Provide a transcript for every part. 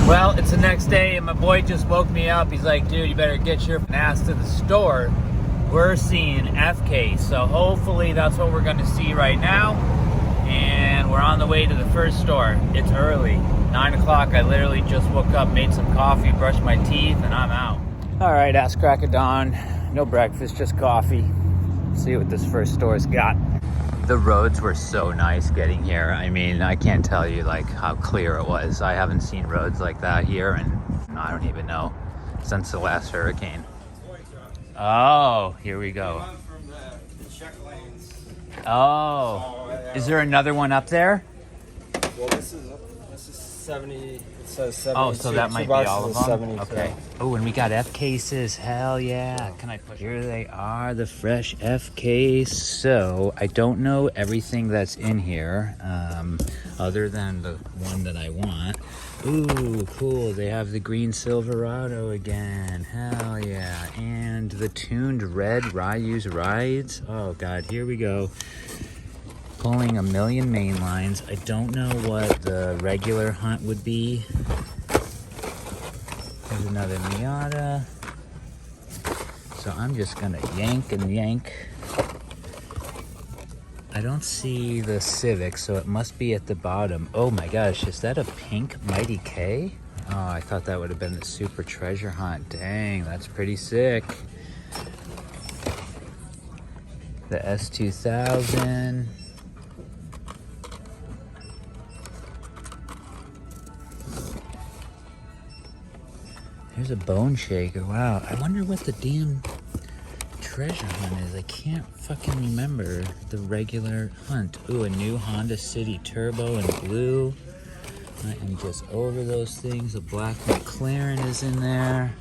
Well, it's the next day and my boy just woke me up. He's like, dude, you better get your ass to the store. We're seeing FK, so hopefully that's what we're gonna see right now. And we're on the way to the first store. It's early, 9 o'clock. I literally just woke up, made some coffee, brushed my teeth, and I'm out. All right, ass crack of dawn. No breakfast, just coffee. See what this first store's got. The roads were so nice getting here. I mean, I can't tell you like how clear it was. I haven't seen roads like that here, and I don't even know, since the last hurricane. Oh, here we go. From the check lanes. Oh, is there another one up there? Well, this is 70. It says 70. Oh, so that might be all of them? 72. Okay. Oh, and we got F cases. Hell yeah. Can I push? Here they are, the fresh F case. So I don't know everything that's in here, other than the one that I want. Ooh, cool. They have the green Silverado again. Hell yeah. And the tuned red Ryu's rides. Oh God, here we go. Pulling a million main lines. I don't know what the regular hunt would be. There's another Miata. So I'm just gonna yank and yank. I don't see the Civic, so it must be at the bottom. Oh my gosh, is that a pink Mighty K? Oh, I thought that would have been the Super Treasure Hunt. Dang, that's pretty sick. The S2000. There's a Bone Shaker. Wow, I wonder what the damn treasure hunt is. I can't fucking remember the regular hunt. Ooh, a new Honda City Turbo in blue. I am just over those things. A black McLaren is in there.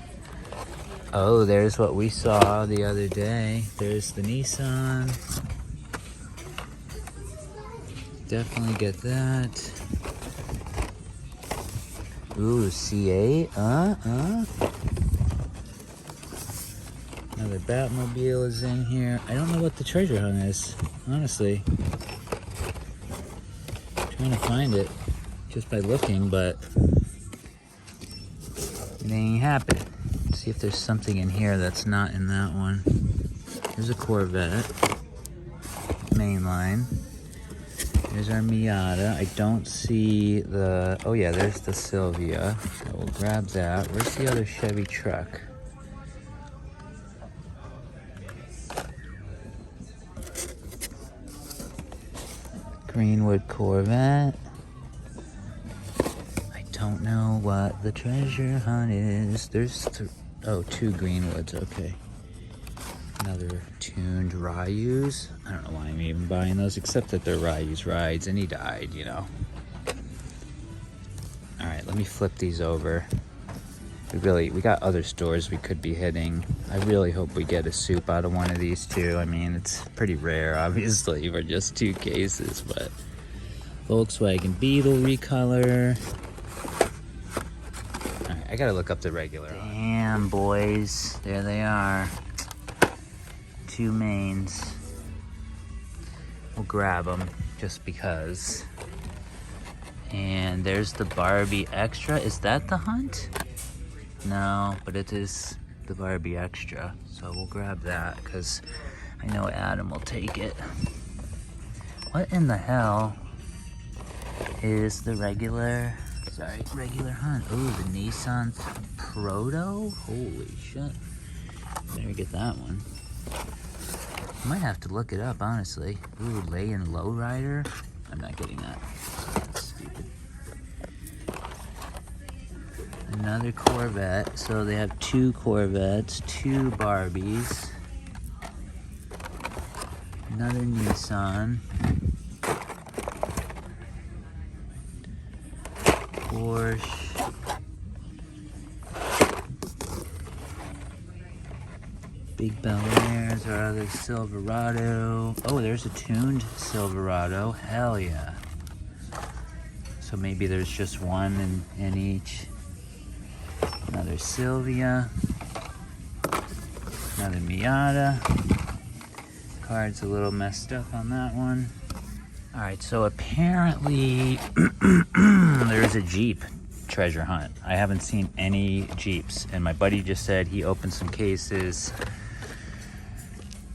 Oh, there's what we saw the other day. There's the Nissan. Definitely get that. Ooh, C8, Another Batmobile is in here. I don't know what the treasure hunt is, honestly. Trying to find it just by looking, but it ain't happening. Let's see if there's something in here that's not in that one. There's a Corvette, mainline. There's our Miata. I don't see the... Oh yeah, there's the Silvia. So we'll grab that. Where's the other Chevy truck? Greenwood Corvette. I don't know what the treasure hunt is. There's... two Greenwoods, okay. Another tuned Ryu's. I don't know why I'm even buying those, except that they're Ryu's rides, and he died, you know. All right, let me flip these over. We got other stores we could be hitting. I really hope we get a soup out of one of these two. I mean, it's pretty rare, obviously, for just 2 cases, but Volkswagen Beetle recolor. All right, I gotta look up the regular. Damn, boys, there they are. 2 mains. We'll grab them just because. And there's the Barbie Extra. Is that the hunt? No, but it is the Barbie Extra. So we'll grab that because I know Adam will take it. What in the hell is the regular hunt? Ooh, the Nissan Proto? Holy shit. Better get that one. I might have to look it up, honestly. Ooh, Lay-in Lowrider? I'm not getting that. That's stupid. Another Corvette. So they have 2 Corvettes, 2 Barbies. Another Nissan. Porsche. Big Bel Air's our other Silverado. Oh, there's a tuned Silverado. Hell yeah. So maybe there's just one in each. Another Silvia. Another Miata. Card's a little messed up on that one. All right, so apparently there's a Jeep treasure hunt. I haven't seen any Jeeps, and my buddy just said he opened some cases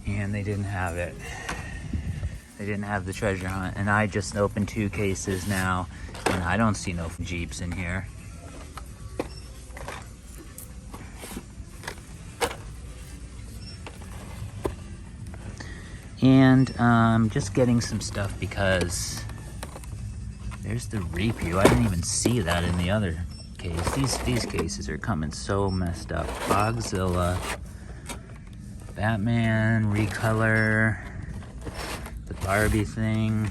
and they didn't have it. They didn't have the treasure hunt, and I just opened 2 cases now, and I don't see no Jeeps in here. And just getting some stuff because there's the Repu. I didn't even see that in the other case. These cases are coming so messed up. Bogzilla, Batman, Recolor, the Barbie thing,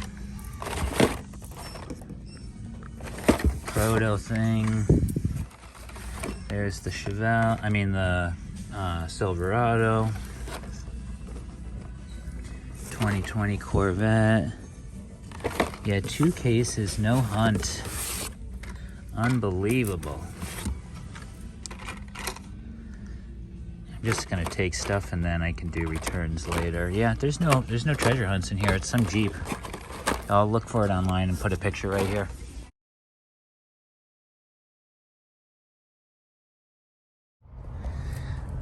Proto thing. There's the Chevelle, I mean the Silverado. 2020 Corvette. Yeah, 2 cases, no hunt. Unbelievable. I'm just gonna take stuff and then I can do returns later. Yeah, there's no treasure hunts in here. It's some Jeep. I'll look for it online and put a picture right here.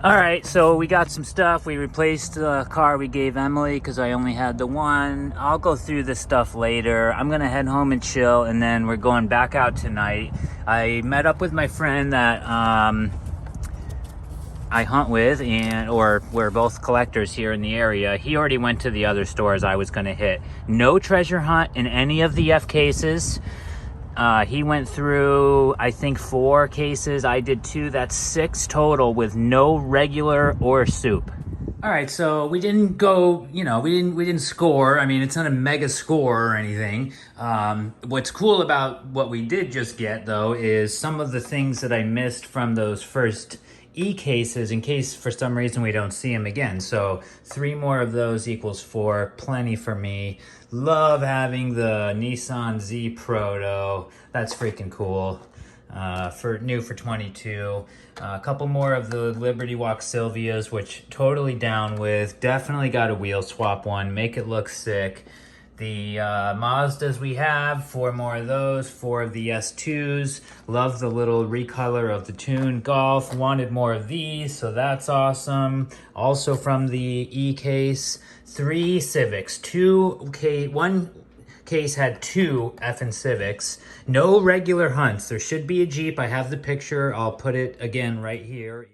All right, so we got some stuff. We replaced the car we gave Emily because I only had the one. I'll go through this stuff later. I'm gonna head home and chill, and then we're going back out tonight. I met up with my friend that I hunt with, or we're both collectors here in the area. He already went to the other stores I was gonna hit. No treasure hunt in any of the F cases. He went through, I think, 4 cases. I did 2. That's 6 total with no regular or soup. All right, so we didn't go, we didn't score. I mean, it's not a mega score or anything. What's cool about what we did just get, though, is some of the things that I missed from those first E cases in case for some reason we don't see them again. So 3 more of those equals 4, plenty for me. Love having the Nissan Z Proto. That's freaking cool. New for 22. A couple more of the Liberty Walk Silvias, which totally down with. Definitely got a wheel swap one. Make it look sick. The Mazdas we have, 4 more of those, 4 of the S2s. Love the little recolor of the Tune Golf. Wanted more of these, so that's awesome. Also from the E case, 3 Civics. 1 case had 2 effing Civics. No regular hunts. There should be a Jeep. I have the picture. I'll put it again right here.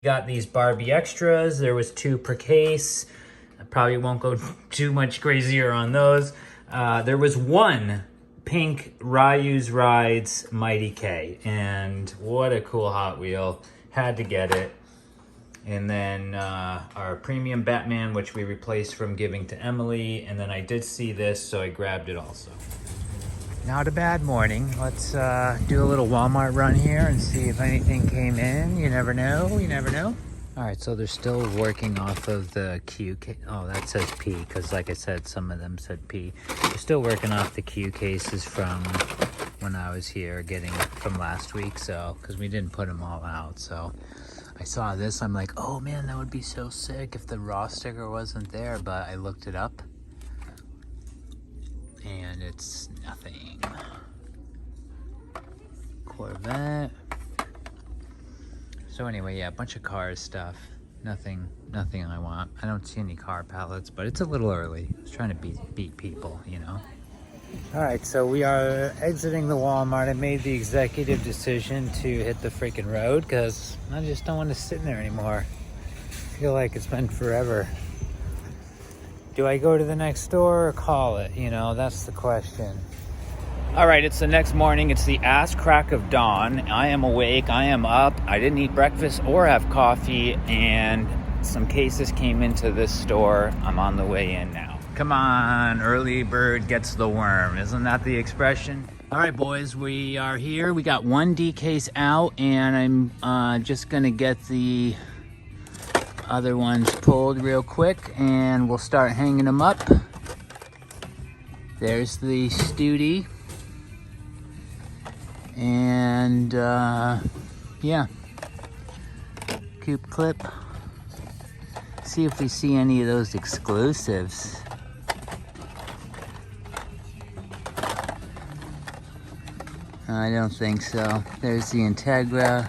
Got these Barbie Extras. There was 2 per case. I probably won't go too much crazier on those. There was 1 pink Ryu's Rides Mighty K, and what a cool Hot Wheel. Had to get it. And then our premium Batman, which we replaced from giving to Emily, and then I did see this, so I grabbed it also. Not a bad morning. Let's do a little Walmart run here and see if anything came in. You never know, you never know. All right, so they're still working off of the Q case. Oh, that says P, because like I said, some of them said P. They're still working off the Q cases from when I was here getting from last week, so, because we didn't put them all out, so. I saw this, I'm like, oh man, that would be so sick if the raw sticker wasn't there, but I looked it up, and it's nothing. Corvette. So anyway, yeah, a bunch of cars stuff. Nothing I want. I don't see any car palettes, but it's a little early. I was trying to beat people, All right, so we are exiting the Walmart. I made the executive decision to hit the freaking road because I just don't want to sit in there anymore. I feel like it's been forever. Do I go to the next store or call it? That's the question. All right, it's the next morning. It's the ass crack of dawn. I am awake. I am up. I didn't eat breakfast or have coffee, and some cases came into this store. I'm on the way in now. Come on, early bird gets the worm. Isn't that the expression? All right, boys, we are here. We got 1 D case out, and I'm just gonna get the other ones pulled real quick, and we'll start hanging them up. There's the Studi. And yeah, Coop Clip. See if we see any of those exclusives. I don't think so. There's the Integra.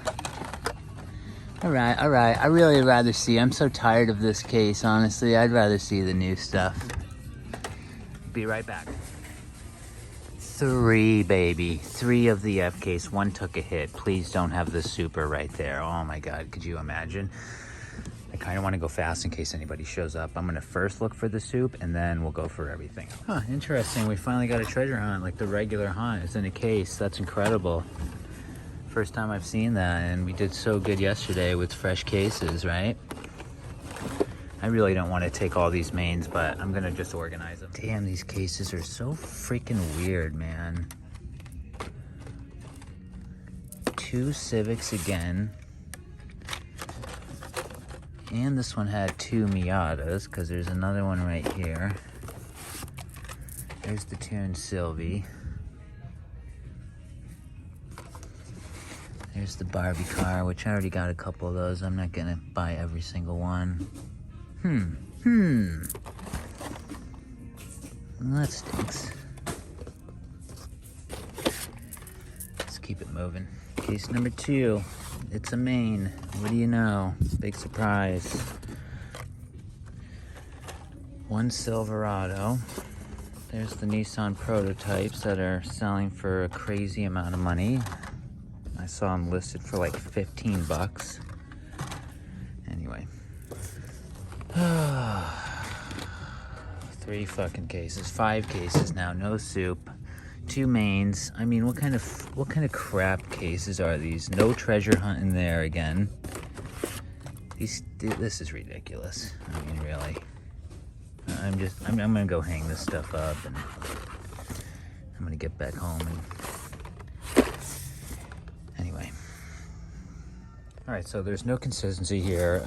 All right. I really rather see. I'm so tired of this case, honestly. I'd rather see the new stuff. Be right back. 3, baby. 3 of the F case. 1 took a hit. Please don't have the Super right there. Oh my God, could you imagine? I kind of want to go fast in case anybody shows up. I'm going to first look for the soup and then we'll go for everything. Huh, interesting. We finally got a treasure hunt, like the regular hunt. It's in a case. That's incredible. First time I've seen that, and we did so good yesterday with fresh cases, right? I really don't want to take all these mains, but I'm going to just organize them. Damn, these cases are so freaking weird, man. 2 Civics again. And this one had 2 Miatas, because there's another one right here. There's the Tune Sylvie. There's the Barbie car, which I already got a couple of those. I'm not gonna buy every single one. Well, that stinks. Let's keep it moving. Case number 2. It's a main. What do you know? Big surprise. 1 Silverado. There's the Nissan prototypes that are selling for a crazy amount of money. I saw them listed for like 15 bucks. Anyway. 3 fucking cases. 5 cases now. No soup. 2 mains. I mean, what kind of crap cases are these? No treasure hunt in there again. This is ridiculous. I mean, really. I'm gonna go hang this stuff up, and I'm gonna get back home and anyway. All right, so there's no consistency here.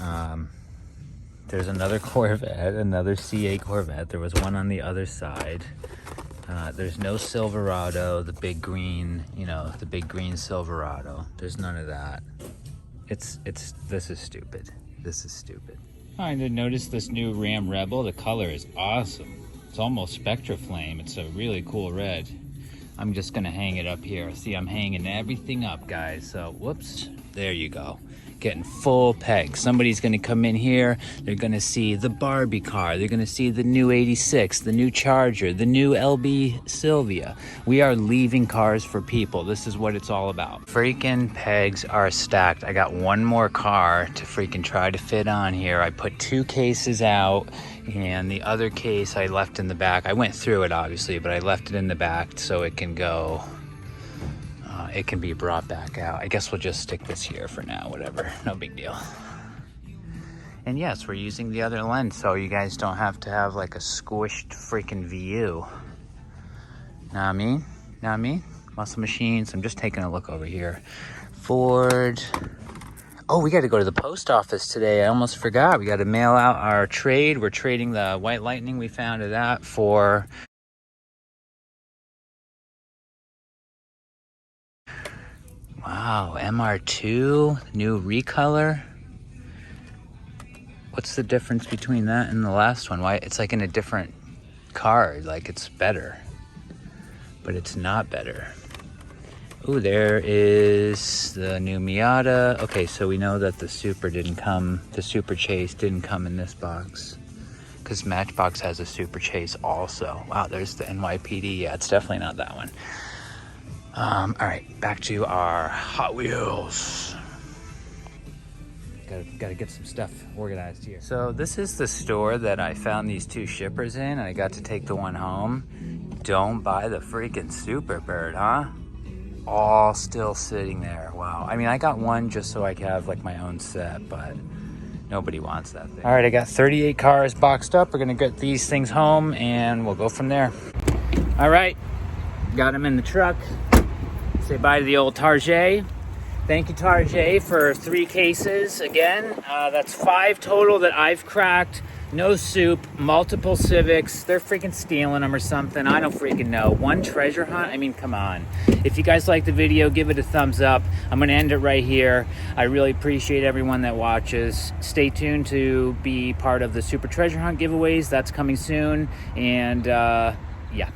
There's another Corvette, another CA Corvette. There was one on the other side. There's no Silverado, the big green, the big green Silverado. There's none of that. This is stupid. This is stupid. I did notice this new Ram Rebel. The color is awesome. It's almost Spectra Flame. It's a really cool red. I'm just gonna hang it up here. See, I'm hanging everything up, guys. So, whoops, there you go. Getting full peg. Somebody's gonna come in here, they're gonna see the Barbie car, they're gonna see the new 86, the new Charger, the new LB Sylvia. We are leaving cars for people. This is what it's all about. Freaking pegs are stacked. I got 1 more car to freaking try to fit on here. I put 2 cases out, and the other case I left in the back. I went through it obviously, but I left it in the back so it can go. It can be brought back out. I guess we'll just stick this here for now, whatever, no big deal. And yes, we're using the other lens so you guys don't have to have like a squished freaking view. Know what I mean? Know what I mean? Muscle Machines. I'm just taking a look over here. Ford. Oh, we got to go to the post office today. I almost forgot. We got to mail out our trade. We're trading the White Lightning we found of that for... Wow, MR2, new recolor. What's the difference between that and the last one? Why it's like in a different car, like it's better, but it's not better. Ooh, there is the new Miata. Okay, so we know that the Super Chase didn't come in this box, because Matchbox has a Super Chase also. Wow, there's the NYPD. Yeah, it's definitely not that one. All right, back to our Hot Wheels. Gotta get some stuff organized here. So this is the store that I found these 2 shippers in, and I got to take the one home. Don't buy the freaking Superbird, huh? All still sitting there. Wow. I mean, I got one just so I could have like my own set, but nobody wants that thing. All right, I got 38 cars boxed up. We're gonna get these things home and we'll go from there. All right, got them in the truck. Say bye to the old Target. Thank you, Target, for 3 cases again. That's 5 total that I've cracked. No soup, multiple Civics. They're freaking stealing them or something. I don't freaking know. 1 treasure hunt? I mean, come on. If you guys like the video, give it a thumbs up. I'm going to end it right here. I really appreciate everyone that watches. Stay tuned to be part of the Super Treasure Hunt giveaways. That's coming soon. And yeah.